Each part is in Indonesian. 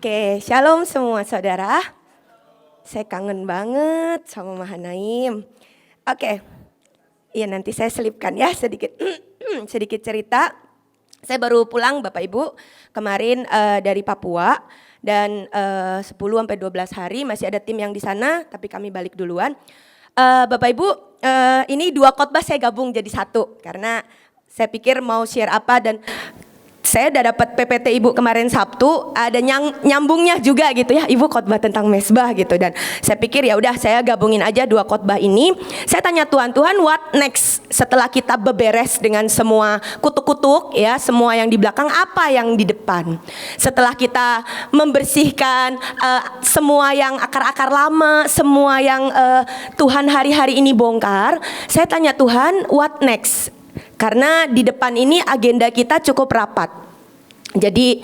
Oke, shalom semua saudara. Saya kangen banget sama Mahanaim. Oke, iya nanti saya selipkan ya sedikit sedikit cerita. Saya baru pulang Bapak Ibu kemarin dari Papua dan 10-12 hari masih ada tim yang di sana, tapi kami balik duluan. Bapak Ibu, ini 2 khotbah saya gabung jadi 1 karena saya pikir mau share apa dan saya udah dapat PPT Ibu kemarin Sabtu, ada nyambungnya juga gitu ya, Ibu khotbah tentang mesbah gitu, dan saya pikir ya udah saya gabungin aja 2 khotbah ini. Saya tanya Tuhan, what next setelah kita beberes dengan semua kutuk-kutuk ya, semua yang di belakang, apa yang di depan? Setelah kita membersihkan semua yang akar-akar lama, semua yang Tuhan hari-hari ini bongkar, saya tanya Tuhan, what next? Karena di depan ini agenda kita cukup rapat. Jadi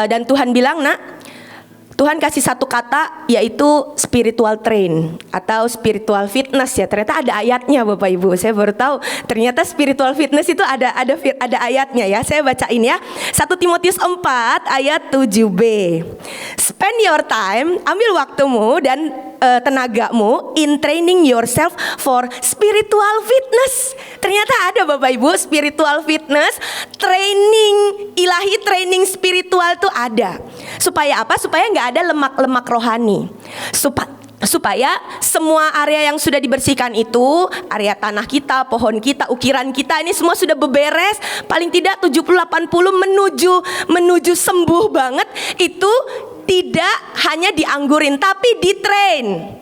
dan Tuhan bilang, nak, Tuhan kasih 1 kata yaitu spiritual train atau spiritual fitness ya. Ternyata ada ayatnya Bapak Ibu. Saya baru tahu ternyata spiritual fitness itu ada ayatnya ya. Saya bacain ya. 1 Timotius 4 ayat 7b. Spend your time, ambil waktumu dan tenagamu in training yourself for spiritual fitness. Ternyata ada Bapak Ibu, spiritual fitness, training ilahi, training spiritual tuh ada. Supaya apa? Supaya nggak ada lemak-lemak rohani. Supaya semua area yang sudah dibersihkan itu, area tanah kita, pohon kita, ukiran kita, ini semua sudah beberes. Paling tidak 70-80 menuju sembuh banget. Itu tidak hanya dianggurin tapi ditrain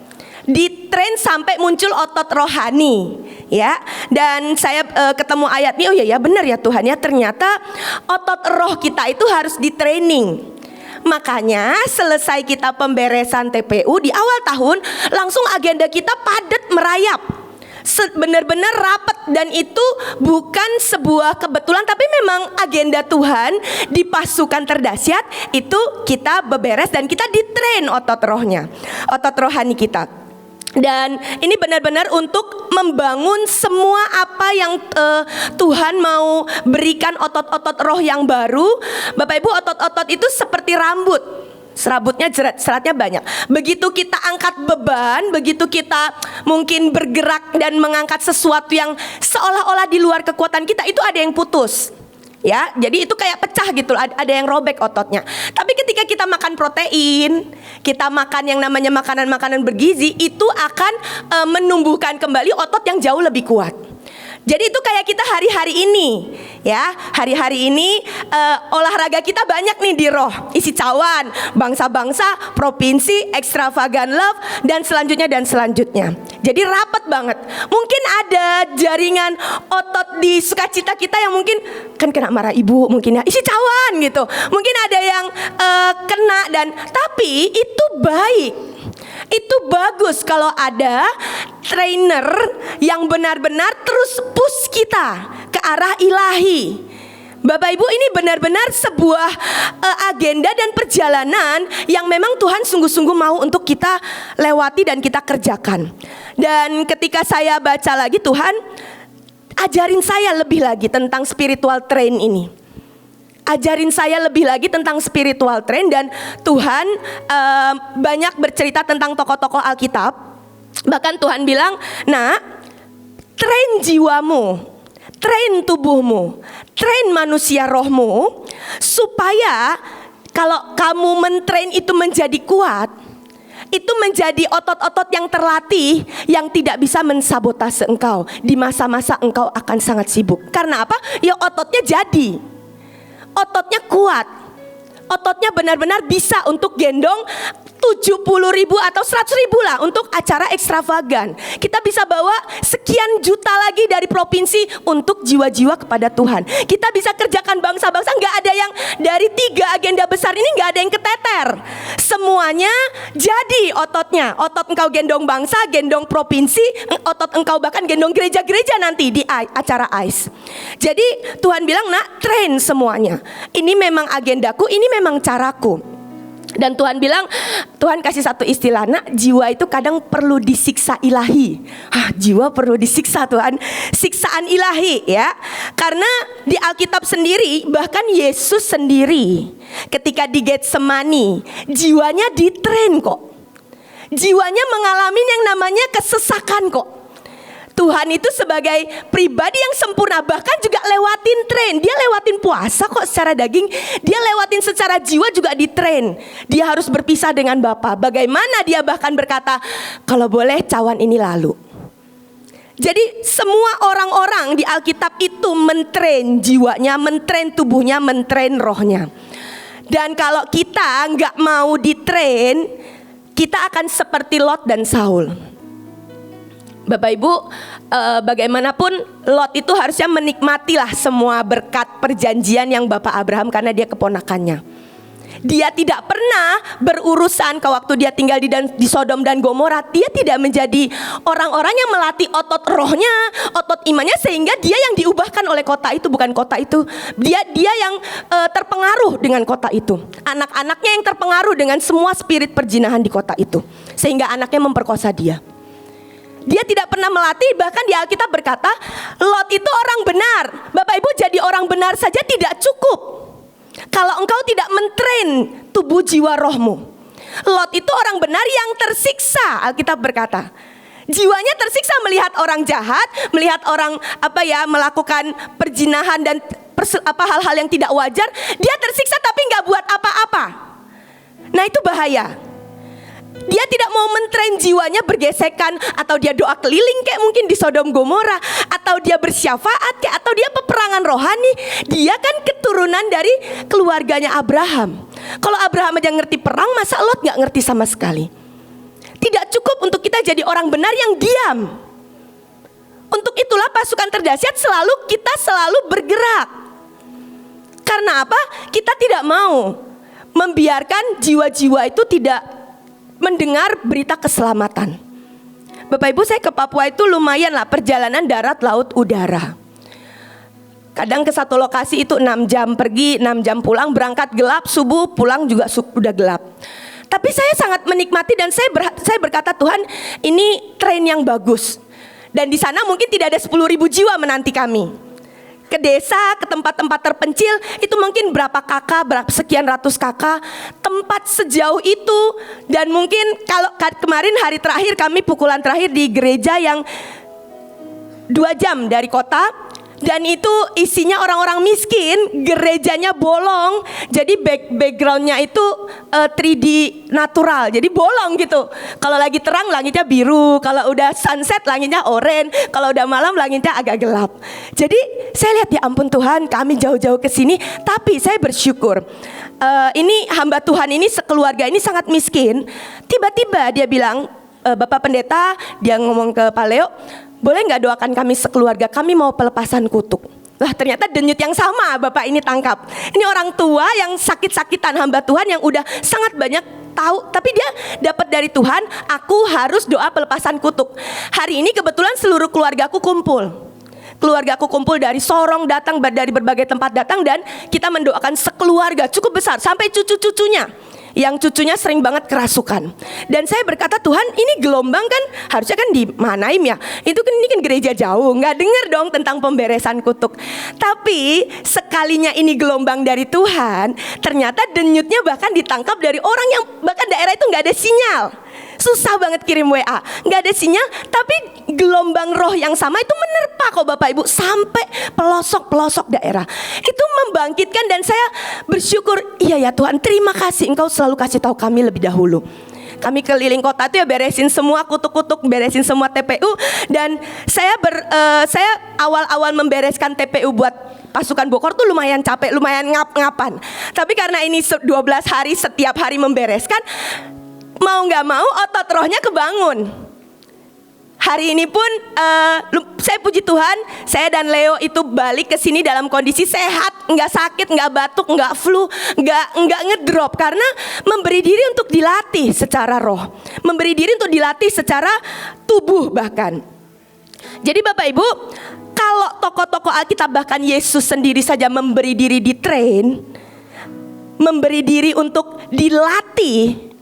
sampai muncul otot rohani ya. Dan saya ketemu ayatnya, oh ya benar ya Tuhan ya, ternyata otot roh kita itu harus ditraining. Makanya selesai kita pemberesan TPU di awal tahun, langsung agenda kita padat merayap, benar-benar rapat, dan itu bukan sebuah kebetulan tapi memang agenda Tuhan. Di pasukan terdahsyat itu kita beberes dan kita ditrain otot rohnya, otot rohani kita. Dan ini benar-benar untuk membangun semua apa yang Tuhan mau berikan, otot-otot roh yang baru. Bapak Ibu, otot-otot itu seperti rambut. Serabutnya seratnya banyak. Begitu kita angkat beban, begitu kita mungkin bergerak dan mengangkat sesuatu yang seolah-olah di luar kekuatan kita, itu ada yang putus. Ya, jadi itu kayak pecah gitu, ada yang robek ototnya. Tapi ketika kita makan protein, kita makan yang namanya makanan-makanan bergizi, itu akan menumbuhkan kembali otot yang jauh lebih kuat. Jadi itu kayak kita hari-hari ini ya, hari-hari ini olahraga kita banyak nih di roh, isi cawan, bangsa-bangsa, provinsi, extravagant love, dan selanjutnya. Jadi rapat banget. Mungkin ada jaringan otot di sukacita kita yang mungkin kan kena marah ibu mungkin ya, isi cawan gitu. Mungkin ada yang kena, dan tapi itu baik. Itu bagus kalau ada trainer yang benar-benar terus push kita ke arah ilahi. Bapak Ibu, ini benar-benar sebuah agenda dan perjalanan yang memang Tuhan sungguh-sungguh mau untuk kita lewati dan kita kerjakan. Dan ketika saya baca lagi, Tuhan ajarin saya lebih lagi tentang spiritual train ini. Ajarin saya lebih lagi tentang spiritual train, dan Tuhan banyak bercerita tentang tokoh-tokoh Alkitab. Bahkan Tuhan bilang, nah, train jiwamu, train tubuhmu, train manusia rohmu, supaya kalau kamu mentrain itu menjadi kuat, itu menjadi otot-otot yang terlatih, yang tidak bisa mensabotase engkau di masa-masa engkau akan sangat sibuk. Karena apa? Ya ototnya jadi, ototnya kuat, ototnya benar-benar bisa untuk gendong 70.000 atau 100.000 lah untuk acara ekstravagan. Kita bisa bawa sekian juta lagi dari provinsi untuk jiwa-jiwa kepada Tuhan. Kita bisa kerjakan bangsa-bangsa. Nggak ada yang dari 3 agenda besar ini nggak ada yang keteter. Semuanya jadi ototnya. Otot engkau gendong bangsa, gendong provinsi, otot engkau bahkan gendong gereja-gereja nanti di acara AIS. Jadi Tuhan bilang, nak, train semuanya. Ini memang agendaku, ini memang caraku. Dan Tuhan bilang, Tuhan kasih satu istilah, nak, jiwa itu kadang perlu disiksa ilahi. Jiwa perlu disiksa Tuhan, siksaan ilahi ya. Karena di Alkitab sendiri, bahkan Yesus sendiri ketika di Getsemani, jiwanya ditrain kok. Jiwanya mengalami yang namanya kesesakan kok. Tuhan itu sebagai pribadi yang sempurna, bahkan juga lewatin train. Dia lewatin puasa kok secara daging. Dia lewatin secara jiwa juga di train. Dia harus berpisah dengan Bapa. Bagaimana dia bahkan berkata, kalau boleh cawan ini lalu. Jadi semua orang-orang di Alkitab itu mentrain jiwanya, mentrain tubuhnya, mentrain rohnya. Dan kalau kita nggak mau ditrain, kita akan seperti Lot dan Saul. Bapak Ibu, bagaimanapun Lot itu harusnya menikmatilah semua berkat perjanjian yang Bapak Abraham karena dia keponakannya. Dia tidak pernah berurusan ke waktu dia tinggal di Sodom dan Gomora. Dia tidak menjadi orang-orang yang melatih otot rohnya, otot imannya, sehingga dia yang diubahkan oleh kota itu, bukan kota itu. Dia yang terpengaruh dengan kota itu. Anak-anaknya yang terpengaruh dengan semua spirit perjinahan di kota itu, sehingga anaknya memperkosa dia. Dia tidak pernah melatih, bahkan di Alkitab berkata, Lot itu orang benar. Bapak Ibu, jadi orang benar saja tidak cukup kalau engkau tidak mentrain tubuh jiwa rohmu. Lot itu orang benar yang tersiksa, Alkitab berkata. Jiwanya tersiksa melihat orang jahat, melihat orang melakukan perjinahan dan hal-hal yang tidak wajar. Dia tersiksa tapi nggak buat apa-apa. Nah, itu bahaya. Dia tidak mau mentrain jiwanya bergesekan, atau dia doa keliling kayak mungkin di Sodom Gomora, atau dia bersyafaat kayak, atau dia peperangan rohani. Dia kan keturunan dari keluarganya Abraham. Kalau Abraham aja ngerti perang, masa Lot gak ngerti sama sekali? Tidak cukup untuk kita jadi orang benar yang diam. Untuk itulah pasukan terdahsyat kita selalu bergerak. Karena apa? Kita tidak mau membiarkan jiwa-jiwa itu tidak mendengar berita keselamatan. Bapak Ibu, saya ke Papua itu lumayan lah, perjalanan darat, laut, udara. Kadang ke satu lokasi itu 6 jam pergi, 6 jam pulang, berangkat gelap, subuh, pulang juga udah gelap. Tapi saya sangat menikmati dan saya berkata, Tuhan, ini train yang bagus. Dan di sana mungkin tidak ada 10.000 jiwa menanti kami. Ke desa, ke tempat-tempat terpencil, itu mungkin berapa kakak, berapa sekian ratus kakak, tempat sejauh itu. Dan mungkin kalau kemarin hari terakhir kami pukulan terakhir di gereja yang 2 jam dari kota. Dan itu isinya orang-orang miskin, gerejanya bolong. Jadi backgroundnya itu 3D natural, jadi bolong gitu. Kalau lagi terang langitnya biru, kalau udah sunset langitnya oranye, kalau udah malam langitnya agak gelap. Jadi saya lihat, ya ampun Tuhan, kami jauh-jauh ke sini, tapi saya bersyukur. Ini hamba Tuhan ini sekeluarga ini sangat miskin. Tiba-tiba dia bilang, Bapak Pendeta, dia ngomong ke Pak Leo, boleh gak doakan kami sekeluarga, kami mau pelepasan kutuk. Lah ternyata denyut yang sama Bapak ini tangkap. Ini orang tua yang sakit-sakitan, hamba Tuhan yang udah sangat banyak tahu, tapi dia dapat dari Tuhan, aku harus doa pelepasan kutuk. Hari ini kebetulan seluruh keluargaku kumpul. Keluargaku kumpul dari Sorong datang, dari berbagai tempat datang, dan kita mendoakan sekeluarga cukup besar sampai cucu-cucunya. Yang cucunya sering banget kerasukan. Dan saya berkata, Tuhan, ini gelombang kan harusnya kan di Mahanaim ya. Itu kan ini kan gereja jauh, nggak dengar dong tentang pemberesan kutuk. Tapi sekalinya ini gelombang dari Tuhan, ternyata denyutnya bahkan ditangkap dari orang yang bahkan daerah itu nggak ada sinyal. Susah banget kirim WA, nggak ada sinyal, tapi gelombang roh yang sama itu menerpa kok Bapak Ibu sampai pelosok-pelosok daerah. Itu membangkitkan, dan saya bersyukur, iya ya Tuhan, terima kasih Engkau selalu kasih tahu kami lebih dahulu. Kami keliling kota itu ya, beresin semua kutuk-kutuk, beresin semua TPU. Dan saya awal-awal membereskan TPU buat pasukan Bokor tuh lumayan capek, lumayan ngap-ngapan. Tapi karena ini 12 hari setiap hari membereskan, mau gak mau otot rohnya kebangun. Hari ini pun saya puji Tuhan, saya dan Leo itu balik ke sini dalam kondisi sehat, nggak sakit, nggak batuk, nggak flu, nggak ngedrop, karena memberi diri untuk dilatih secara roh, memberi diri untuk dilatih secara tubuh bahkan. Jadi Bapak Ibu, kalau tokoh-tokoh Alkitab bahkan Yesus sendiri saja memberi diri di train, memberi diri untuk dilatih,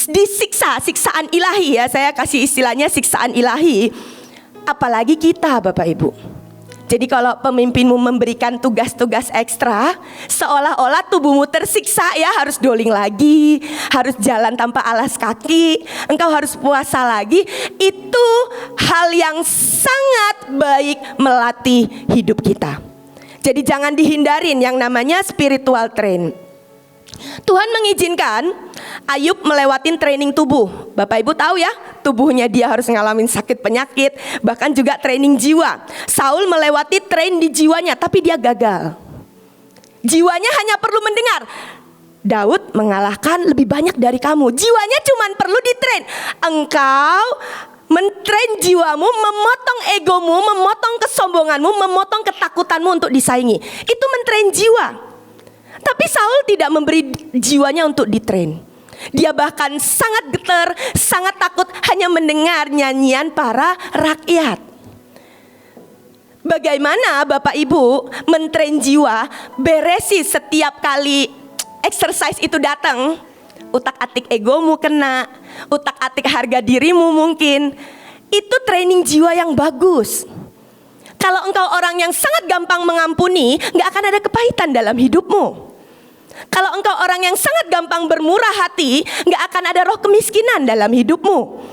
disiksa, siksaan ilahi ya, saya kasih istilahnya siksaan ilahi. Apalagi kita Bapak Ibu. Jadi kalau pemimpinmu memberikan tugas-tugas ekstra, seolah-olah tubuhmu tersiksa ya, harus doling lagi, harus jalan tanpa alas kaki, engkau harus puasa lagi. Itu hal yang sangat baik melatih hidup kita. Jadi jangan dihindarin yang namanya spiritual train. Tuhan mengizinkan Ayub melewatin training tubuh. Bapak Ibu tahu ya, tubuhnya dia harus ngalamin sakit penyakit, bahkan juga training jiwa. Saul melewati train di jiwanya, tapi dia gagal. Jiwanya hanya perlu mendengar, Daud mengalahkan lebih banyak dari kamu. Jiwanya cuma perlu ditrain. Engkau mentrain jiwamu, memotong egomu, memotong kesombonganmu, memotong ketakutanmu untuk disaingi. Itu mentrain jiwa. Tapi Saul tidak memberi jiwanya untuk ditrain. Dia bahkan sangat getar, sangat takut hanya mendengar nyanyian para rakyat. Bagaimana Bapak Ibu mentrain jiwa? Beresi setiap kali exercise itu datang, utak-atik egomu kena, utak-atik harga dirimu mungkin. Itu training jiwa yang bagus. Kalau engkau orang yang sangat gampang mengampuni, gak akan ada kepahitan dalam hidupmu. Kalau engkau orang yang sangat gampang bermurah hati, gak akan ada roh kemiskinan dalam hidupmu.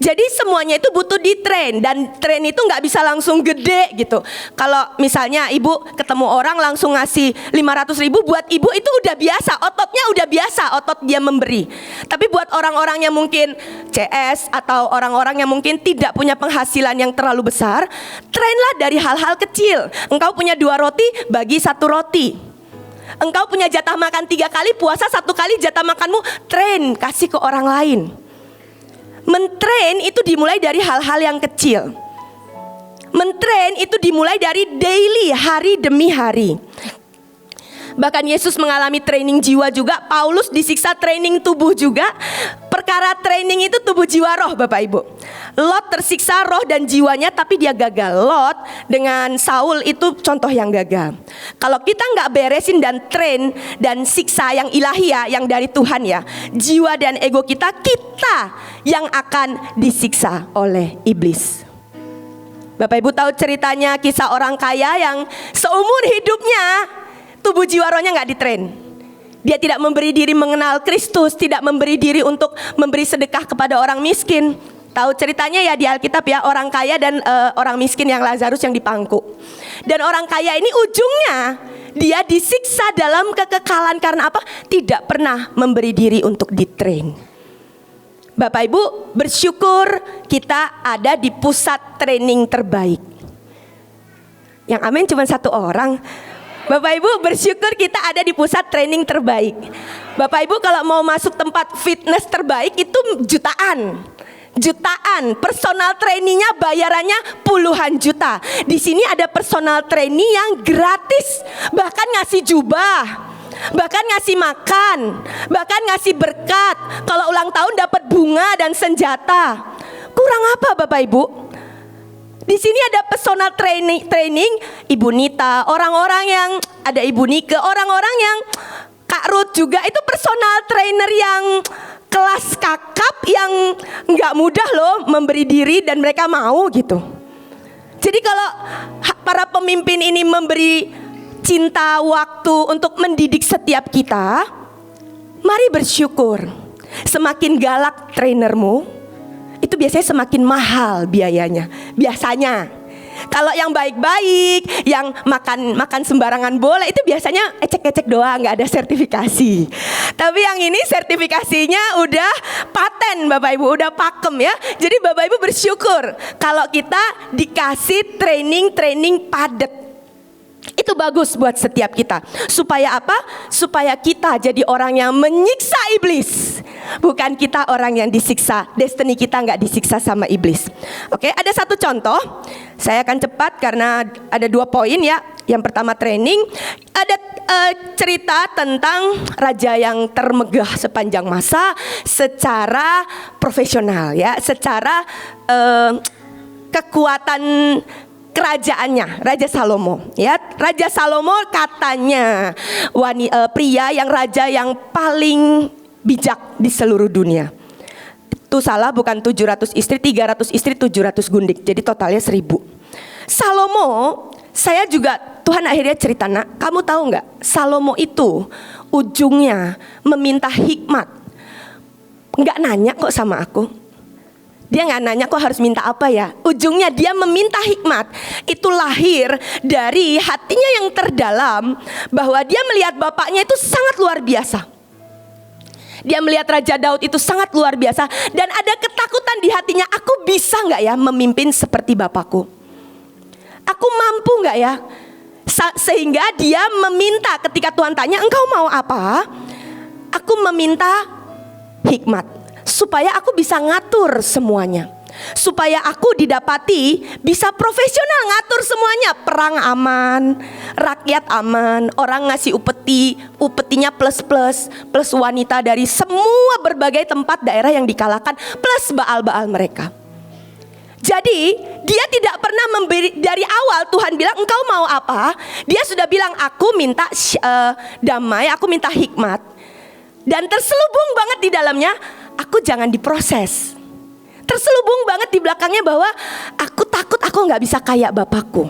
Jadi semuanya itu butuh ditrain. Dan train itu gak bisa langsung gede gitu. Kalau misalnya ibu ketemu orang langsung ngasih 500.000, buat ibu itu udah biasa. Ototnya udah biasa, otot dia memberi. Tapi buat orang-orang yang mungkin CS atau orang-orang yang mungkin tidak punya penghasilan yang terlalu besar, trainlah dari hal-hal kecil. Engkau punya 2 roti, bagi 1 roti. Engkau punya jatah makan 3 kali, puasa 1 kali jatah makanmu, train, kasih ke orang lain. Mentrain itu dimulai dari hal-hal yang kecil. Mentrain itu dimulai dari daily, hari demi hari. Bahkan Yesus mengalami training jiwa juga. Paulus disiksa training tubuh juga. Perkara training itu tubuh jiwa roh Bapak Ibu. Lot tersiksa roh dan jiwanya, tapi dia gagal. Lot dengan Saul itu contoh yang gagal. Kalau kita gak beresin dan train dan siksa yang ilahi ya, yang dari Tuhan ya, jiwa dan ego kita yang akan disiksa oleh iblis. Bapak Ibu tahu ceritanya kisah orang kaya yang seumur hidupnya tubuh jiwa rohnya gak ditrain. Dia tidak memberi diri mengenal Kristus, tidak memberi diri untuk memberi sedekah kepada orang miskin. Tahu ceritanya ya di Alkitab ya, orang kaya dan orang miskin yang Lazarus yang dipangku. Dan orang kaya ini ujungnya dia disiksa dalam kekekalan karena apa? Tidak pernah memberi diri untuk ditrain. Bapak Ibu bersyukur kita ada di pusat training terbaik. Yang amin cuma 1 orang. Bapak Ibu bersyukur kita ada di pusat training terbaik. Bapak Ibu kalau mau masuk tempat fitness terbaik itu jutaan. Personal trainingnya bayarannya puluhan juta. Di sini ada personal training yang gratis, bahkan ngasih jubah, bahkan ngasih makan, bahkan ngasih berkat. Kalau ulang tahun dapat bunga dan senjata. Kurang apa Bapak Ibu? Di sini ada personal training Ibu Nita, orang-orang yang ada Ibu Nike, orang-orang yang Kak Ruth juga itu personal trainer yang kelas kakap yang nggak mudah loh memberi diri dan mereka mau gitu. Jadi kalau para pemimpin ini memberi cinta waktu untuk mendidik setiap kita, mari bersyukur. Semakin galak trainermu, itu biasanya semakin mahal biayanya. Biasanya kalau yang baik-baik, yang makan sembarangan boleh, itu biasanya ecek-ecek doang, nggak ada sertifikasi. Tapi yang ini sertifikasinya udah paten Bapak Ibu, udah pakem ya. Jadi Bapak Ibu bersyukur kalau kita dikasih training padat. Itu bagus buat setiap kita. Supaya apa? Supaya kita jadi orang yang menyiksa iblis, bukan kita orang yang disiksa. Destiny kita nggak disiksa sama iblis. Oke, ada 1 contoh. Saya akan cepat karena ada 2 poin ya. Yang pertama training. Ada cerita tentang raja yang termegah sepanjang masa secara profesional ya, secara kekuatan kerajaannya, Raja Salomo. Ya, Raja Salomo katanya pria yang paling bijak di seluruh dunia. Itu salah, bukan 700 istri, 300 istri, 700 gundik. Jadi totalnya 1000. Salomo, saya juga Tuhan akhirnya cerita, nak, kamu tahu nggak? Salomo itu ujungnya meminta hikmat. Nggak nanya kok sama aku. Dia nggak nanya kok harus minta apa ya. Ujungnya dia meminta hikmat. Itu lahir dari hatinya yang terdalam, bahwa dia melihat bapaknya itu sangat luar biasa. Dia melihat Raja Daud itu sangat luar biasa. Dan ada ketakutan di hatinya, aku bisa nggak ya memimpin seperti bapakku? Aku mampu nggak ya? Sehingga dia meminta, ketika Tuhan tanya, engkau mau apa? Aku meminta hikmat, supaya aku bisa ngatur semuanya, supaya aku didapati bisa profesional ngatur semuanya. Perang aman, rakyat aman, orang ngasih upetinya plus wanita dari semua berbagai tempat daerah yang dikalahkan, plus baal-baal mereka. Jadi dia tidak pernah memberi, dari awal Tuhan bilang engkau mau apa, dia sudah bilang aku minta damai, aku minta hikmat. Dan terselubung banget di dalamnya, aku jangan diproses. Terselubung banget di belakangnya bahwa aku takut aku gak bisa kayak bapakku.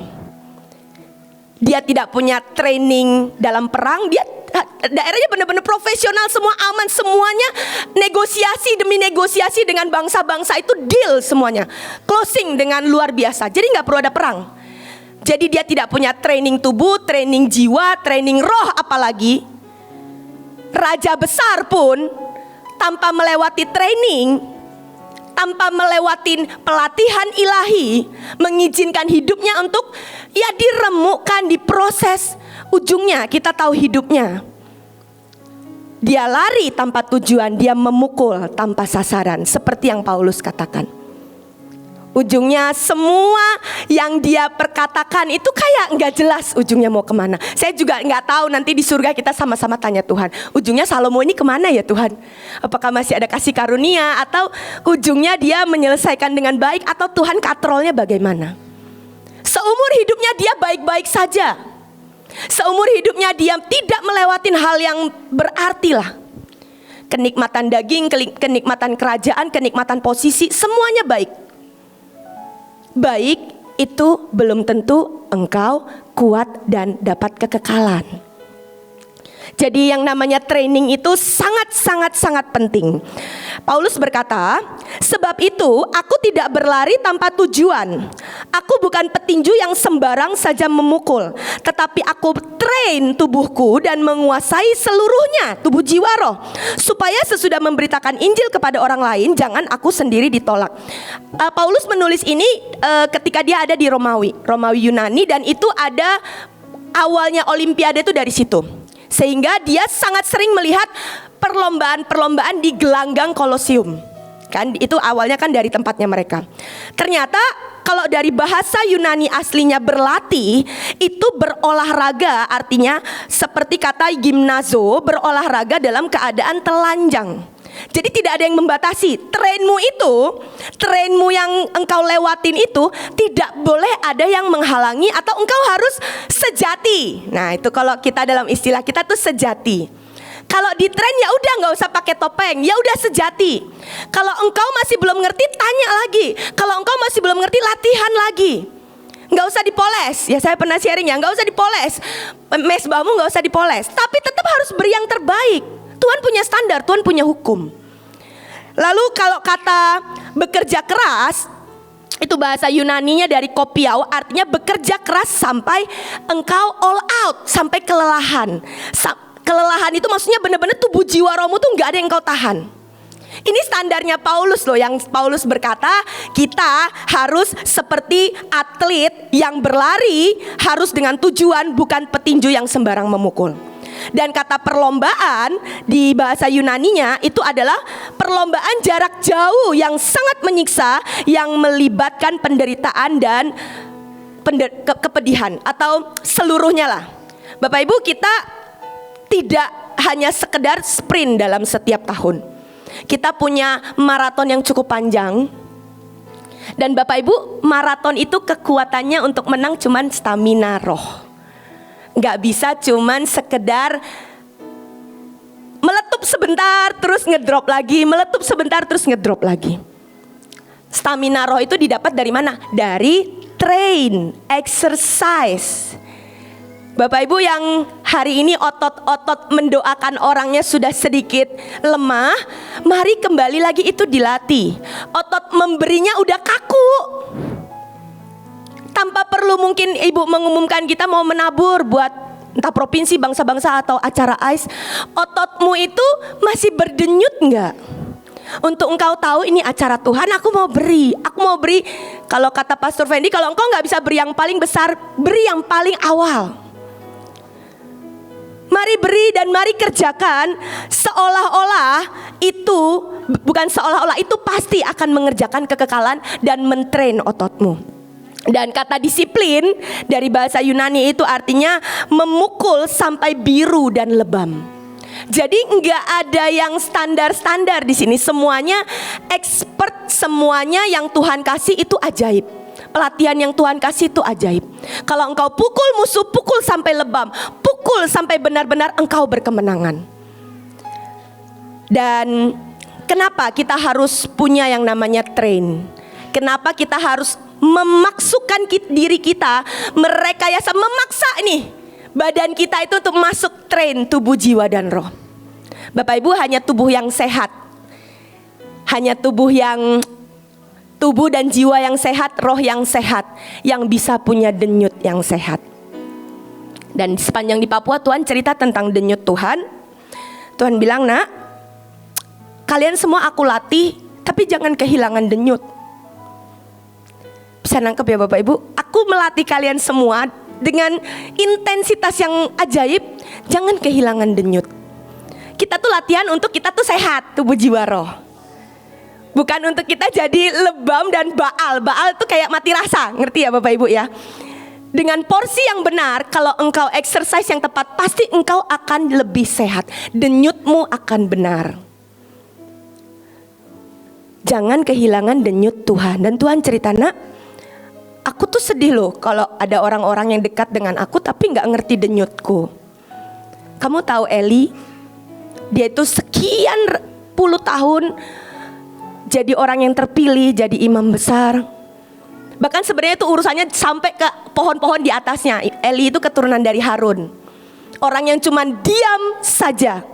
Dia tidak punya training dalam perang. Dia daerahnya benar-benar profesional, semua aman, semuanya negosiasi demi negosiasi dengan bangsa-bangsa itu, deal semuanya, closing dengan luar biasa. Jadi gak perlu ada perang. Jadi dia tidak punya training tubuh, training jiwa, training roh apalagi. Raja besar pun tanpa melewati training, tanpa melewati pelatihan ilahi, mengizinkan hidupnya untuk ya diremukkan, diproses. Ujungnya kita tahu hidupnya, dia lari tanpa tujuan, dia memukul tanpa sasaran, seperti yang Paulus katakan. Ujungnya semua yang dia perkatakan itu kayak gak jelas ujungnya mau kemana. Saya juga gak tahu, nanti di surga kita sama-sama tanya Tuhan, ujungnya Salomo ini kemana ya Tuhan? Apakah masih ada kasih karunia, atau ujungnya dia menyelesaikan dengan baik, atau Tuhan katrolnya bagaimana? Seumur hidupnya dia baik-baik saja. Seumur hidupnya dia tidak melewatin hal yang berarti lah. Kenikmatan daging, kenikmatan kerajaan, kenikmatan posisi, semuanya baik. Baik itu belum tentu engkau kuat dan dapat kekekalan. Jadi yang namanya training itu sangat penting. Paulus berkata, sebab itu aku tidak berlari tanpa tujuan. Aku bukan petinju yang sembarang saja memukul, tetapi aku train tubuhku dan menguasai seluruhnya, tubuh jiwa roh, supaya sesudah memberitakan Injil kepada orang lain, jangan aku sendiri ditolak. Paulus menulis ini ketika dia ada di Romawi Yunani, dan itu ada awalnya Olimpiade itu dari situ. Sehingga dia sangat sering melihat perlombaan-perlombaan di gelanggang Kolosium. Kan itu awalnya kan dari tempatnya mereka. Ternyata kalau dari bahasa Yunani aslinya berlatih, itu berolahraga, artinya seperti kata gimnazo, berolahraga dalam keadaan telanjang. Jadi tidak ada yang membatasi. Trainmu yang engkau lewatin itu tidak boleh ada yang menghalangi, atau engkau harus sejati. Nah itu kalau kita dalam istilah kita tuh sejati. Kalau di train ya udah nggak usah pakai topeng, ya udah sejati. Kalau engkau masih belum ngerti, tanya lagi. Kalau engkau masih belum ngerti, latihan lagi. Nggak usah dipoles. Ya saya pernah sharing ya, nggak usah dipoles. Mesbahmu nggak usah dipoles, tapi tetap harus beri yang terbaik. Tuhan punya standar, Tuhan punya hukum. Lalu kalau kata bekerja keras, itu bahasa Yunaninya dari kopiau, artinya bekerja keras sampai engkau all out, sampai kelelahan. Kelelahan itu maksudnya benar-benar tubuh jiwa rohmu tuh gak ada yang kau tahan. Ini standarnya Paulus loh, yang Paulus berkata kita harus seperti atlet yang berlari, harus dengan tujuan, bukan petinju yang sembarang memukul. Dan kata perlombaan di bahasa Yunaninya itu adalah perlombaan jarak jauh yang sangat menyiksa, yang melibatkan penderitaan dan kepedihan, atau seluruhnya lah. Bapak Ibu, kita tidak hanya sekedar sprint dalam setiap tahun. Kita punya maraton yang cukup panjang. Dan Bapak Ibu, maraton itu kekuatannya untuk menang cuman stamina roh. Gak bisa cuman sekedar meletup sebentar terus ngedrop lagi, meletup sebentar terus ngedrop lagi. Stamina roh itu didapat dari mana? Dari train, exercise. Bapak Ibu yang hari ini otot-otot mendoakan orangnya sudah sedikit lemah, mari kembali lagi itu dilatih. Otot memberinya udah kaku. Tanpa perlu mungkin Ibu mengumumkan kita mau menabur buat entah provinsi, bangsa-bangsa atau acara AIS. Ototmu itu masih berdenyut enggak? Untuk engkau tahu ini acara Tuhan, aku mau beri. Kalau kata Pastor Fendi, kalau engkau gak bisa beri yang paling besar, beri yang paling awal. Mari beri dan mari kerjakan seolah-olah itu, bukan seolah-olah itu pasti akan mengerjakan kekekalan dan mentrain ototmu. Dan kata disiplin dari bahasa Yunani itu artinya memukul sampai biru dan lebam. Jadi enggak ada yang standar-standar di sini, semuanya expert, semuanya yang Tuhan kasih itu ajaib. Pelatihan yang Tuhan kasih itu ajaib. Kalau engkau pukul musuh, pukul sampai lebam, pukul sampai benar-benar engkau berkemenangan. Dan kenapa kita harus punya yang namanya train? Kenapa kita harus memaksukan diri kita, merekayasa, memaksa nih badan kita itu untuk masuk train tubuh, jiwa, dan roh. Bapak Ibu, hanya tubuh yang sehat, hanya tubuh dan jiwa yang sehat, roh yang sehat, yang bisa punya denyut yang sehat. Dan sepanjang di Papua Tuhan cerita tentang denyut Tuhan. Tuhan bilang, nak, kalian semua aku latih, tapi jangan kehilangan denyut. Bisa nangkep ya Bapak Ibu? Aku melatih kalian semua dengan intensitas yang ajaib, jangan kehilangan denyut. Kita tuh latihan untuk kita tuh sehat, tubuh, jiwa, roh. Bukan untuk kita jadi lebam dan baal. Baal itu kayak mati rasa, ngerti ya Bapak Ibu ya? Dengan porsi yang benar, kalau engkau exercise yang tepat, pasti engkau akan lebih sehat. Denyutmu akan benar. Jangan kehilangan denyut Tuhan. Dan Tuhan cerita, nak, aku tuh sedih loh kalau ada orang-orang yang dekat dengan aku tapi gak ngerti denyutku. Kamu tahu Eli? Dia itu sekian puluh tahun jadi orang yang terpilih, jadi imam besar. Bahkan sebenarnya itu urusannya sampai ke pohon-pohon di atasnya. Eli itu keturunan dari Harun. Orang yang cuma diam saja,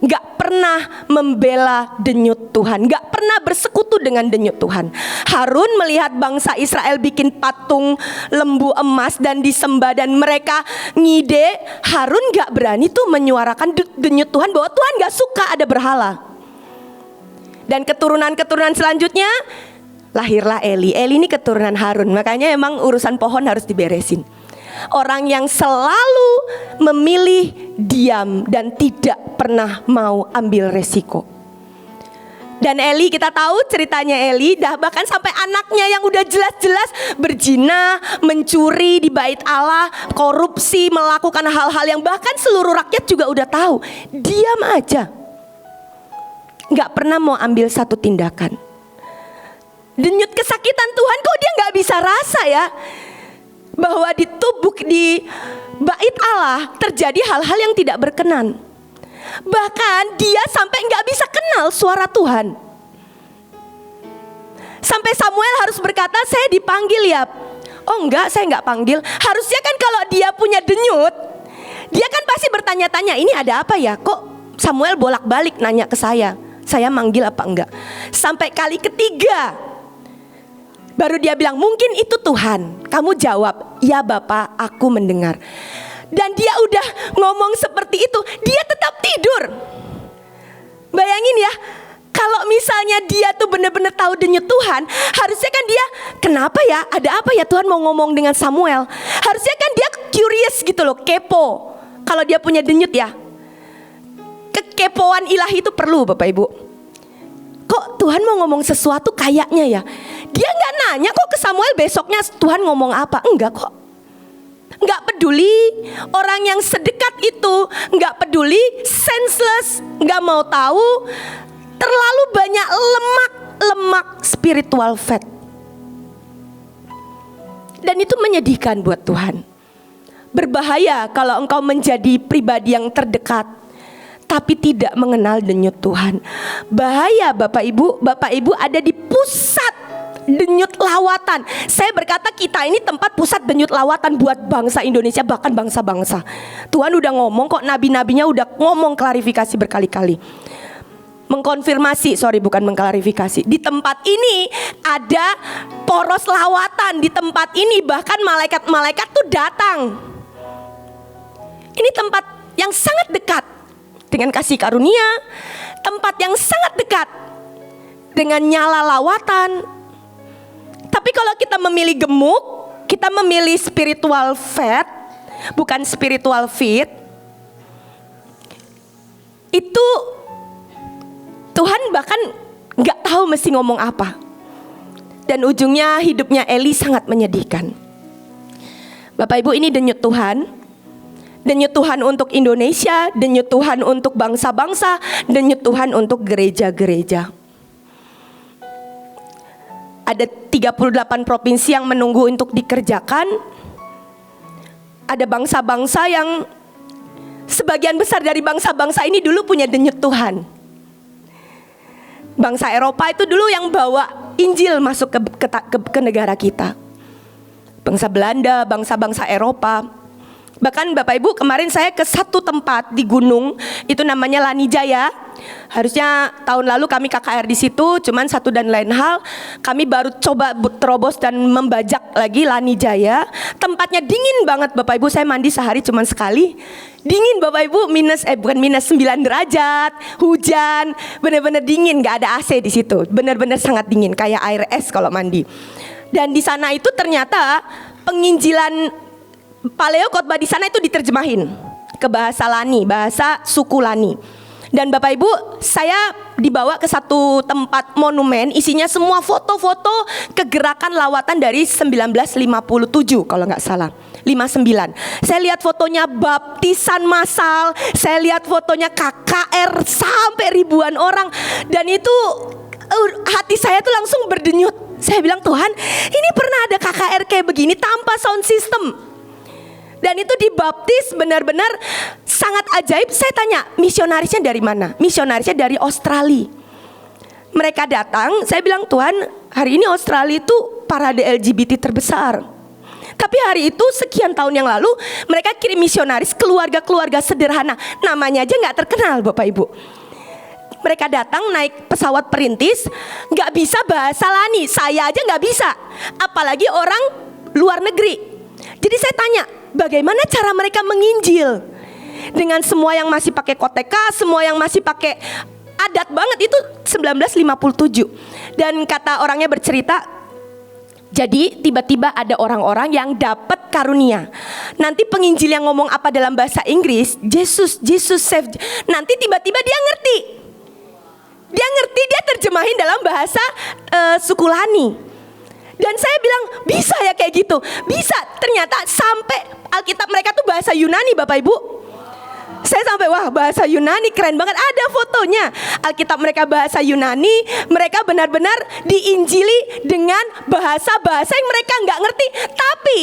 gak pernah membela denyut Tuhan, gak pernah bersekutu dengan denyut Tuhan. Harun melihat bangsa Israel bikin patung lembu emas dan disembah dan mereka ngide. Harun gak berani tuh menyuarakan denyut Tuhan bahwa Tuhan gak suka ada berhala. Dan keturunan-keturunan selanjutnya lahirlah Eli. Eli ini keturunan Harun. Makanya emang urusan pohon harus diberesin. Orang yang selalu memilih diam dan tidak pernah mau ambil resiko. Dan Eli, kita tahu ceritanya Eli, bahkan sampai anaknya yang udah jelas-jelas berzina, mencuri di bait Allah, korupsi, melakukan hal-hal yang bahkan seluruh rakyat juga udah tahu. Diam aja, gak pernah mau ambil satu tindakan. Denyut kesakitan Tuhan kok dia gak bisa rasa ya, bahwa di tubuh, di bait Allah terjadi hal-hal yang tidak berkenan. Bahkan dia sampai gak bisa kenal suara Tuhan. Sampai Samuel harus berkata, saya dipanggil ya. Oh enggak, saya enggak panggil. Harusnya kan kalau dia punya denyut, dia kan pasti bertanya-tanya, ini ada apa ya? Kok Samuel bolak-balik nanya ke saya manggil apa enggak? Sampai kali ketiga baru dia bilang, mungkin itu Tuhan. Kamu jawab, ya Bapak, aku mendengar. Dan dia udah ngomong seperti itu, dia tetap tidur. Bayangin ya, kalau misalnya dia tuh benar-benar tahu denyut Tuhan, harusnya kan dia, kenapa ya, ada apa ya Tuhan mau ngomong dengan Samuel. Harusnya kan dia curious gitu loh, kepo. Kalau dia punya denyut ya, kekepoan ilahi itu perlu Bapak Ibu. Kok Tuhan mau ngomong sesuatu kayaknya ya. Dia gak nanya kok ke Samuel besoknya Tuhan ngomong apa. Enggak kok. Enggak peduli. Orang yang sedekat itu enggak peduli, senseless, enggak mau tahu. Terlalu banyak lemak spiritual fat. Dan itu menyedihkan buat Tuhan. Berbahaya kalau engkau menjadi pribadi yang terdekat tapi tidak mengenal denyut Tuhan. Bahaya Bapak Ibu ada di pusat denyut lawatan. Saya berkata kita ini tempat pusat denyut lawatan buat bangsa Indonesia, bahkan bangsa-bangsa. Tuhan udah ngomong kok, nabi-nabinya udah ngomong klarifikasi berkali-kali. Bukan mengklarifikasi. Di tempat ini ada poros lawatan. Di tempat ini bahkan malaikat-malaikat tuh datang. Ini tempat yang sangat dekat dengan kasih karunia, tempat yang sangat dekat dengan nyala lawatan. Tapi kalau kita memilih gemuk, kita memilih spiritual fat, bukan spiritual fit, itu Tuhan bahkan gak tahu mesti ngomong apa. Dan ujungnya hidupnya Eli sangat menyedihkan. Bapak Ibu, ini denyut Tuhan. Denyut Tuhan untuk Indonesia, denyut Tuhan untuk bangsa-bangsa, denyut Tuhan untuk gereja-gereja. Ada 38 provinsi yang menunggu untuk dikerjakan. Ada bangsa-bangsa yang sebagian besar dari bangsa-bangsa ini dulu punya denyut Tuhan. Bangsa Eropa itu dulu yang bawa Injil masuk ke negara kita. Bangsa Belanda, bangsa-bangsa Eropa. Bahkan Bapak Ibu, kemarin saya ke satu tempat di gunung, itu namanya Lanijaya. Harusnya tahun lalu kami KKR di situ, cuman satu dan lain hal, kami baru coba terobos dan membajak lagi Lanijaya. Tempatnya dingin banget Bapak Ibu, saya mandi sehari cuman sekali. Dingin Bapak Ibu, bukan minus 9 derajat, hujan, benar-benar dingin, gak ada AC di situ, benar-benar sangat dingin, kayak air es kalau mandi. Dan di sana itu ternyata penginjilan Paleo khotbah di sana itu diterjemahin ke bahasa Lani, bahasa suku Lani. Dan Bapak Ibu, saya dibawa ke satu tempat monumen, isinya semua foto-foto kegerakan lawatan dari 1957 kalau nggak salah. 59. Saya lihat fotonya baptisan massal, saya lihat fotonya KKR sampai ribuan orang, dan itu hati saya tuh langsung berdenyut. Saya bilang, Tuhan, ini pernah ada KKR kayak begini tanpa sound system. Dan itu dibaptis benar-benar sangat ajaib. Saya tanya, misionarisnya dari mana? Misionarisnya dari Australia. Mereka datang, saya bilang, Tuhan, hari ini Australia itu parade LGBT terbesar. Tapi hari itu sekian tahun yang lalu mereka kirim misionaris keluarga-keluarga sederhana. Namanya aja gak terkenal Bapak Ibu. Mereka datang naik pesawat perintis, gak bisa bahasa Lani. Saya aja gak bisa, apalagi orang luar negeri. Jadi saya tanya, bagaimana cara mereka menginjil? Dengan semua yang masih pakai koteka, semua yang masih pakai adat banget. Itu 1957. Dan kata orangnya bercerita, jadi tiba-tiba ada orang-orang yang dapat karunia. Nanti penginjil yang ngomong apa dalam bahasa Inggris, Jesus save. Nanti tiba-tiba dia ngerti. Dia terjemahin dalam bahasa suku Lani. Dan saya bilang, bisa ya kayak gitu? Bisa, ternyata sampai Alkitab mereka tuh bahasa Yunani Bapak Ibu. Saya sampai, wah bahasa Yunani keren banget, ada fotonya. Alkitab mereka bahasa Yunani, mereka benar-benar diinjili dengan bahasa-bahasa yang mereka gak ngerti. Tapi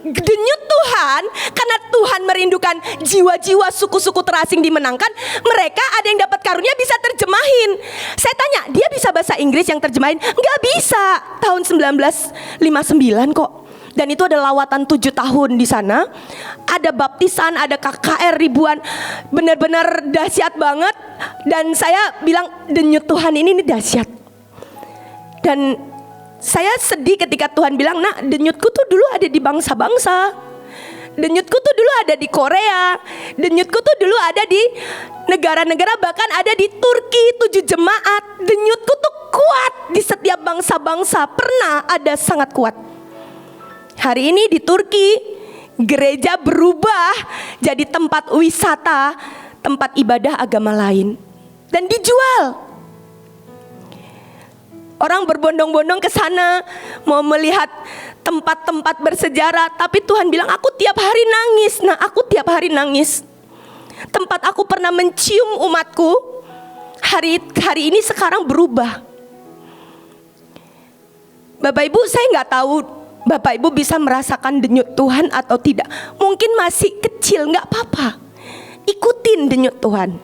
denyut Tuhan, karena Tuhan merindukan jiwa-jiwa suku-suku terasing dimenangkan, mereka ada yang dapat karunia bisa terjemahin. Saya tanya, dia bisa bahasa Inggris yang terjemahin? Gak bisa, tahun 1959 kok. Dan itu ada lawatan 7 tahun di sana. Ada baptisan, ada KKR ribuan. Benar-benar dahsyat banget. Dan saya bilang, denyut Tuhan ini dahsyat. Dan saya sedih ketika Tuhan bilang, nah denyutku tuh dulu ada di bangsa-bangsa. Denyutku tuh dulu ada di Korea. Denyutku tuh dulu ada di negara-negara, bahkan ada di Turki 7 jemaat. Denyutku tuh kuat di setiap bangsa-bangsa. Pernah ada sangat kuat. Hari ini di Turki, gereja berubah jadi tempat wisata, tempat ibadah agama lain, dan dijual. Orang berbondong-bondong ke sana mau melihat tempat-tempat bersejarah, tapi Tuhan bilang, aku tiap hari nangis. Nah, aku tiap hari nangis. Tempat aku pernah mencium umatku, hari ini sekarang berubah. Bapak Ibu, saya nggak tahu Bapak Ibu bisa merasakan denyut Tuhan atau tidak. Mungkin masih kecil, gak apa-apa, ikutin denyut Tuhan.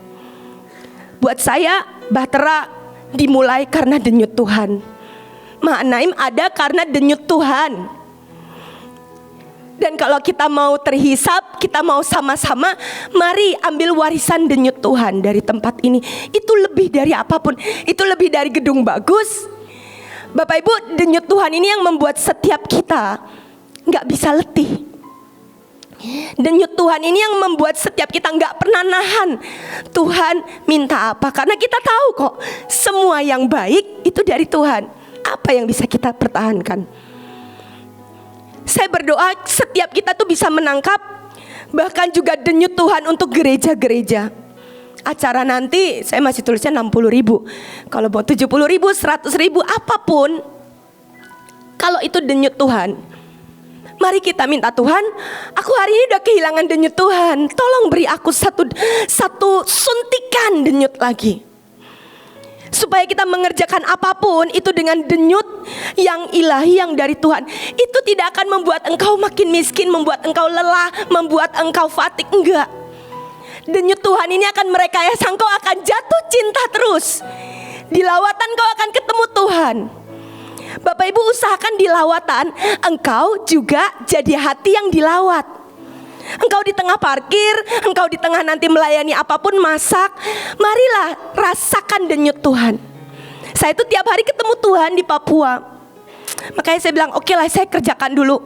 Buat saya, Bahtera dimulai karena denyut Tuhan. Mahanaim ada karena denyut Tuhan. Dan kalau kita mau terhisap, kita mau sama-sama, mari ambil warisan denyut Tuhan dari tempat ini. Itu lebih dari apapun, itu lebih dari gedung bagus. Bapak Ibu, denyut Tuhan ini yang membuat setiap kita gak bisa letih. Denyut Tuhan ini yang membuat setiap kita gak pernah nahan Tuhan minta apa. Karena kita tahu kok semua yang baik itu dari Tuhan. Apa yang bisa kita pertahankan? Saya berdoa setiap kita tuh bisa menangkap bahkan juga denyut Tuhan untuk gereja-gereja. Acara nanti saya masih tulisnya 60.000. Kalau mau 70.000, 100.000, apapun, kalau itu denyut Tuhan, mari kita minta Tuhan, aku hari ini udah kehilangan denyut Tuhan, tolong beri aku satu suntikan denyut lagi. Supaya kita mengerjakan apapun itu dengan denyut yang ilahi, yang dari Tuhan. Itu tidak akan membuat engkau makin miskin, membuat engkau lelah, membuat engkau fatik, enggak. Denyut Tuhan ini akan merekayasa engkau akan jatuh cinta terus. Di lawatan kau akan ketemu Tuhan. Bapak Ibu, usahakan di lawatan engkau juga jadi hati yang dilawat. Engkau di tengah parkir, engkau di tengah nanti melayani apapun, masak, marilah rasakan denyut Tuhan. Saya itu tiap hari ketemu Tuhan di Papua. Makanya saya bilang, oke lah, saya kerjakan dulu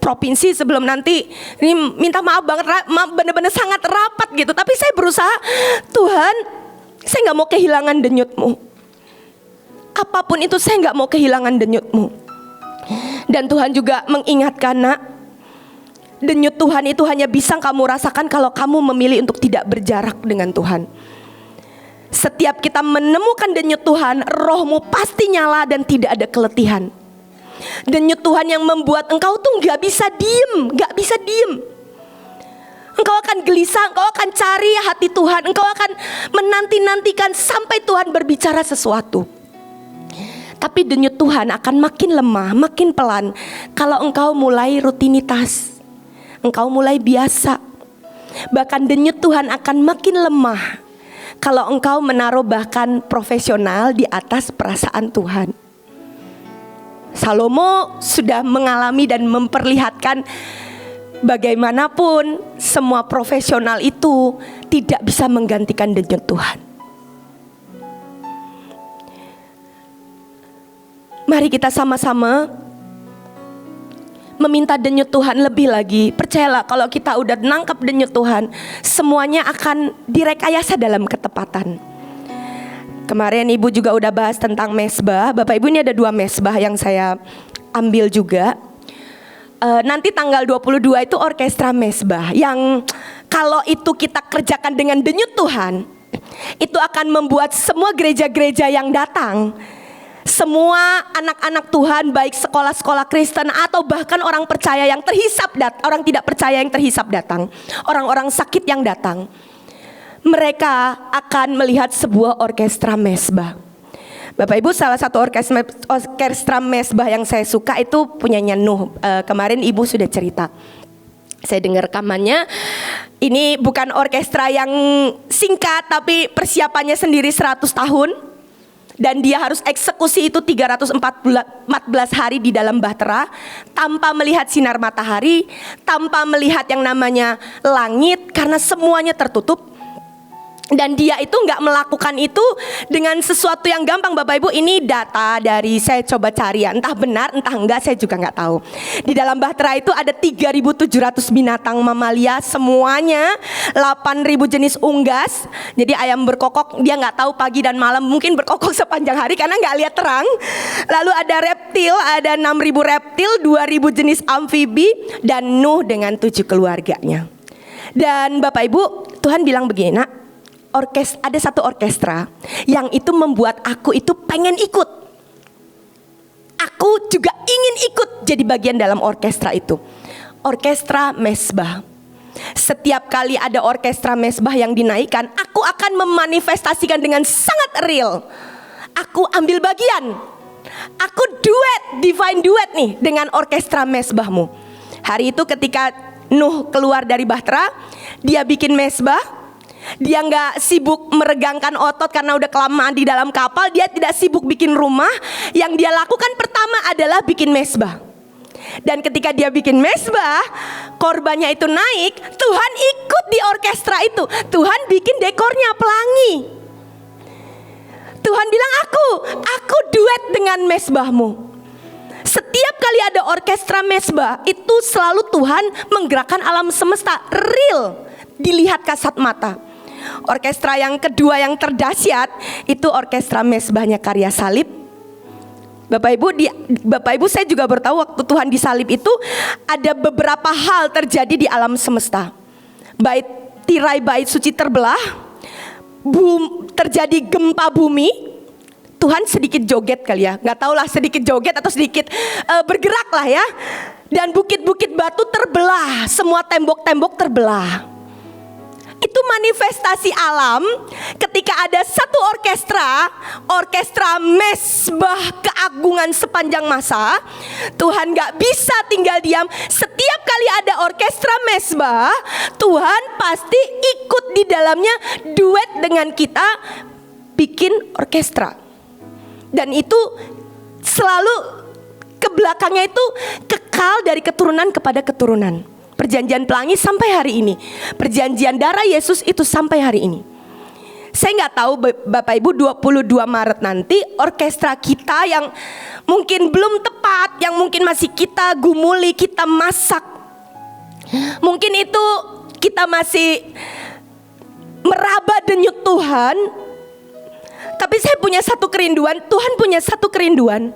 provinsi sebelum nanti ini minta maaf banget, benar-benar sangat rapat gitu. Tapi saya berusaha, Tuhan, saya gak mau kehilangan denyut-Mu. Apapun itu saya gak mau kehilangan denyut-Mu. Dan Tuhan juga mengingatkan, nak, denyut Tuhan itu hanya bisa kamu rasakan kalau kamu memilih untuk tidak berjarak dengan Tuhan. Setiap kita menemukan denyut Tuhan, rohmu pasti nyala dan tidak ada keletihan. Denyut Tuhan yang membuat engkau tuh gak bisa diem, gak bisa diem. Engkau akan gelisah, engkau akan cari hati Tuhan, engkau akan menanti-nantikan sampai Tuhan berbicara sesuatu. Tapi denyut Tuhan akan makin lemah, makin pelan kalau engkau mulai rutinitas, engkau mulai biasa. Bahkan denyut Tuhan akan makin lemah kalau engkau menaruh bahkan profesional di atas perasaan Tuhan. Salomo sudah mengalami dan memperlihatkan bagaimanapun semua profesional itu tidak bisa menggantikan denyut Tuhan. Mari kita sama-sama meminta denyut Tuhan lebih lagi. Percayalah, kalau kita udah nangkap denyut Tuhan, semuanya akan direkayasa dalam ketepatan. Kemarin Ibu juga udah bahas tentang mesbah. Bapak Ibu, ini ada 2 mesbah yang saya ambil juga. Nanti tanggal 22 itu orkestra mesbah, yang kalau itu kita kerjakan dengan denyut Tuhan, itu akan membuat semua gereja-gereja yang datang, semua anak-anak Tuhan, baik sekolah-sekolah Kristen atau bahkan orang percaya yang terhisap orang tidak percaya yang terhisap datang, orang-orang sakit yang datang, mereka akan melihat sebuah orkestra mesbah. Bapak Ibu, salah satu orkestra mesbah yang saya suka itu punyanya Nuh. Kemarin Ibu sudah cerita, saya dengar rekamannya. Ini bukan orkestra yang singkat, tapi persiapannya sendiri 100 tahun. Dan dia harus eksekusi itu 314 hari di dalam bahtera, tanpa melihat sinar matahari, tanpa melihat yang namanya langit, karena semuanya tertutup. Dan dia itu gak melakukan itu dengan sesuatu yang gampang. Bapak Ibu, ini data dari, saya coba cari ya, entah benar entah enggak, saya juga gak tahu. Di dalam bahtera itu ada 3.700 binatang mamalia, semuanya 8.000 jenis unggas. Jadi ayam berkokok, dia gak tahu pagi dan malam, mungkin berkokok sepanjang hari karena gak lihat terang. Lalu ada reptil, ada 6.000 reptil, 2.000 jenis amfibi, dan Nuh dengan 7 keluarganya. Dan Bapak Ibu, Tuhan bilang begini, nak, ada satu orkestra yang itu membuat aku itu pengen ikut. Aku juga ingin ikut jadi bagian dalam orkestra itu. Orkestra mesbah. Setiap kali ada orkestra mesbah yang dinaikkan, aku akan memanifestasikan dengan sangat real. Aku ambil bagian. Aku divine duet nih dengan orkestra mesbahmu. Hari itu ketika Nuh keluar dari bahtera, dia bikin mesbah. Dia gak sibuk meregangkan otot karena udah kelamaan di dalam kapal. Dia tidak sibuk bikin rumah. Yang dia lakukan pertama adalah bikin mesbah. Dan ketika dia bikin mesbah, korbannya itu naik, Tuhan ikut di orkestra itu. Tuhan bikin dekornya pelangi. Tuhan bilang, aku duet dengan mesbahmu. Setiap kali ada orkestra mesbah, itu selalu Tuhan menggerakkan alam semesta. Real, dilihat kasat mata. Orkestra yang kedua yang terdahsyat, itu orkestra mesbahnya Karya Salib. Bapak Ibu, saya juga bertahu waktu Tuhan disalib itu ada beberapa hal terjadi di alam semesta. Tirai bait suci terbelah, terjadi gempa bumi. Tuhan sedikit joget kali ya, nggak tahu lah sedikit joget atau sedikit bergerak lah ya. Dan bukit-bukit batu terbelah, semua tembok-tembok terbelah. Itu manifestasi alam ketika ada satu orkestra mesbah keagungan sepanjang masa. Tuhan gak bisa tinggal diam. Setiap kali ada orkestra mesbah, Tuhan pasti ikut di dalamnya, duet dengan kita, bikin orkestra. Dan itu selalu ke belakangnya itu kekal dari keturunan kepada keturunan. Perjanjian pelangi sampai hari ini, perjanjian darah Yesus itu sampai hari ini. Saya nggak tahu Bapak Ibu 22 Maret nanti orkestra kita yang mungkin belum tepat, yang mungkin masih kita gumuli, kita masak. Mungkin itu kita masih meraba denyut Tuhan. Tapi saya punya satu kerinduan, Tuhan punya satu kerinduan.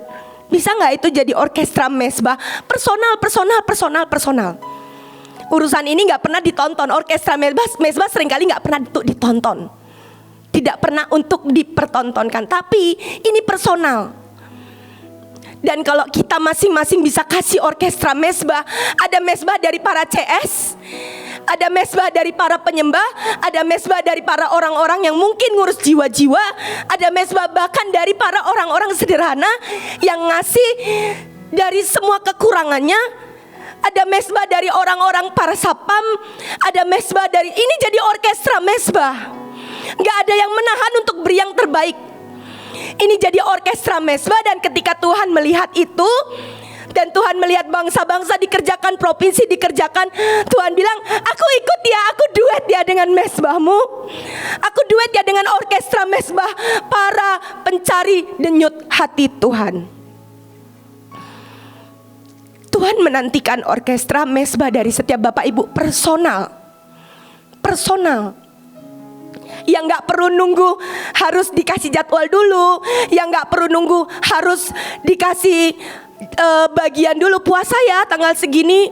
Bisa nggak itu jadi orkestra mesbah personal. Urusan ini gak pernah ditonton. Orkestra mesbah seringkali gak pernah ditonton, tidak pernah untuk dipertontonkan. Tapi ini personal. Dan kalau kita masing-masing bisa kasih orkestra mesbah, ada mesbah dari para CS, ada mesbah dari para penyembah, ada mesbah dari para orang-orang yang mungkin ngurus jiwa-jiwa, ada mesbah bahkan dari para orang-orang sederhana yang ngasih dari semua kekurangannya. Ada mesbah dari orang-orang para sapam, ada mesbah dari, ini jadi orkestra mesbah. Gak ada yang menahan untuk beri yang terbaik. Ini jadi orkestra mesbah. Dan ketika Tuhan melihat itu, dan Tuhan melihat bangsa-bangsa dikerjakan, provinsi dikerjakan, Tuhan bilang, aku ikut ya, aku duet ya dengan mesbahmu. Aku duet ya dengan orkestra mesbah para pencari denyut hati Tuhan. Tuhan menantikan orkestra mesbah dari setiap Bapak Ibu personal. Yang gak perlu nunggu harus dikasih jadwal dulu, yang gak perlu nunggu harus dikasih bagian dulu. Puasa ya tanggal segini,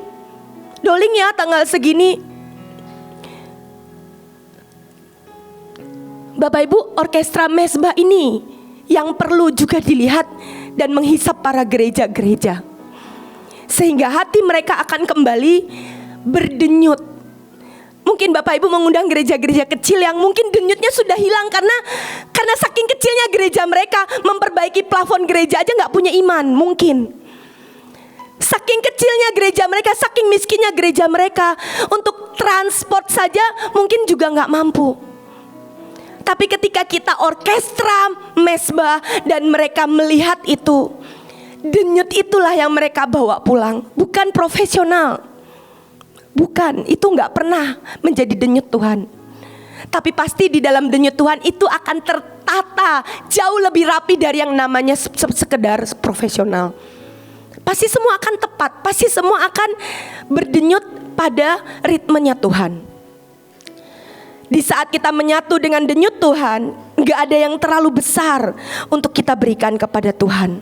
doling ya tanggal segini. Bapak Ibu, orkestra mesbah ini yang perlu juga dilihat dan menghisap para gereja-gereja, sehingga hati mereka akan kembali berdenyut. Mungkin Bapak Ibu mengundang gereja-gereja kecil yang mungkin denyutnya sudah hilang karena saking kecilnya gereja mereka, memperbaiki plafon gereja aja gak punya iman mungkin. Saking kecilnya gereja mereka, saking miskinnya gereja mereka, untuk transport saja mungkin juga gak mampu. Tapi ketika kita orkestra mesbah dan mereka melihat itu, denyut itulah yang mereka bawa pulang. Bukan profesional, bukan, itu gak pernah menjadi denyut Tuhan. Tapi pasti di dalam denyut Tuhan itu akan tertata jauh lebih rapi dari yang namanya sekedar profesional. Pasti semua akan tepat, pasti semua akan berdenyut pada ritmenya Tuhan. Di saat kita menyatu dengan denyut Tuhan, gak ada yang terlalu besar untuk kita berikan kepada Tuhan.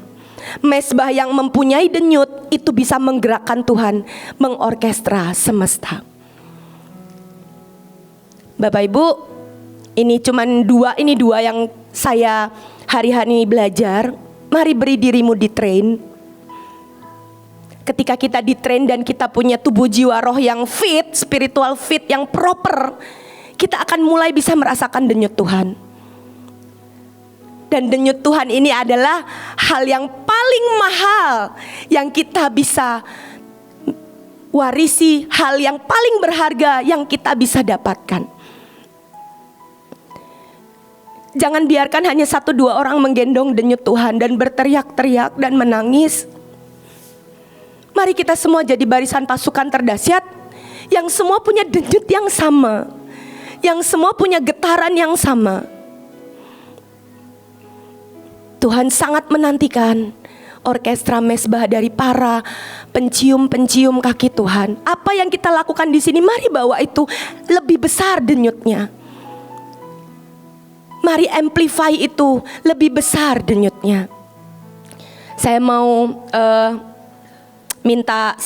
Mesbah yang mempunyai denyut itu bisa menggerakkan Tuhan, mengorkestra semesta. Bapak Ibu, ini dua yang saya hari-hari ini belajar. Mari beri dirimu di-train. Ketika kita di-train dan kita punya tubuh jiwa roh yang fit, spiritual fit yang proper, kita akan mulai bisa merasakan denyut Tuhan. Dan denyut Tuhan ini adalah hal yang paling mahal yang kita bisa warisi, hal yang paling berharga yang kita bisa dapatkan. Jangan biarkan hanya 1-2 orang menggendong denyut Tuhan dan berteriak-teriak dan menangis. Mari kita semua jadi barisan pasukan terdahsyat yang semua punya denyut yang sama, yang semua punya getaran yang sama. Tuhan sangat menantikan orkestra mesbah dari para pencium-pencium kaki Tuhan. Apa yang kita lakukan di sini, mari bawa itu lebih besar denyutnya. Mari amplify itu lebih besar denyutnya. Saya mau minta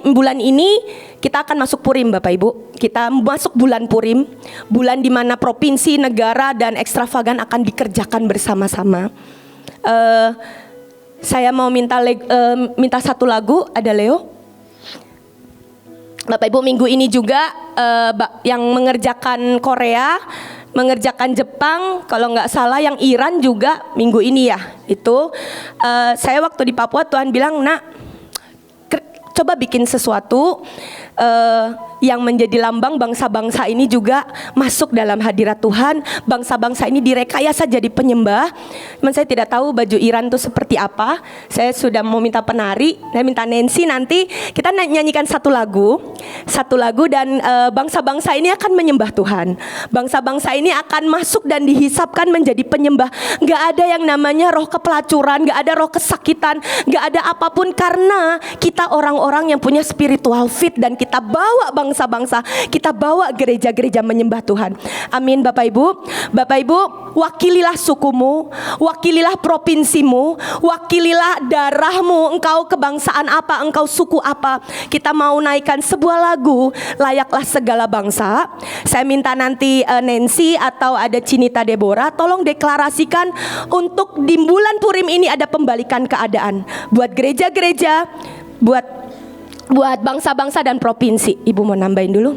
bulan ini kita akan masuk Purim, Bapak Ibu. Kita masuk bulan Purim, bulan di mana provinsi, negara dan ekstravagan akan dikerjakan bersama-sama. Saya mau minta satu lagu, ada Leo. Bapak Ibu, minggu ini juga yang mengerjakan Korea, mengerjakan Jepang, kalau nggak salah yang Iran juga minggu ini ya. Itu saya waktu di Papua, Tuhan bilang, nak, coba bikin sesuatu yang menjadi lambang bangsa-bangsa ini juga masuk dalam hadirat Tuhan. Bangsa-bangsa ini direkayasa jadi penyembah. Cuman saya tidak tahu baju Iran itu seperti apa. Saya sudah mau minta penari, saya minta Nancy, nanti kita nyanyikan satu lagu dan bangsa-bangsa ini akan menyembah Tuhan. Bangsa-bangsa ini akan masuk dan dihisapkan menjadi penyembah. Gak ada yang namanya roh kepelacuran, gak ada roh kesakitan, gak ada apapun, karena kita orang-orang yang punya spiritual fit dan kita bawa bangsa-bangsa, kita bawa gereja-gereja menyembah Tuhan. Amin. Bapak Ibu, wakililah sukumu, wakililah provinsimu, wakililah darahmu, engkau kebangsaan apa, engkau suku apa. Kita mau naikkan sebuah lagu, layaklah segala bangsa. Saya minta nanti Nancy atau ada Cinita Deborah, tolong deklarasikan untuk di bulan Purim ini ada pembalikan keadaan buat gereja-gereja, buat bangsa-bangsa dan provinsi. Ibu mau nambahin dulu?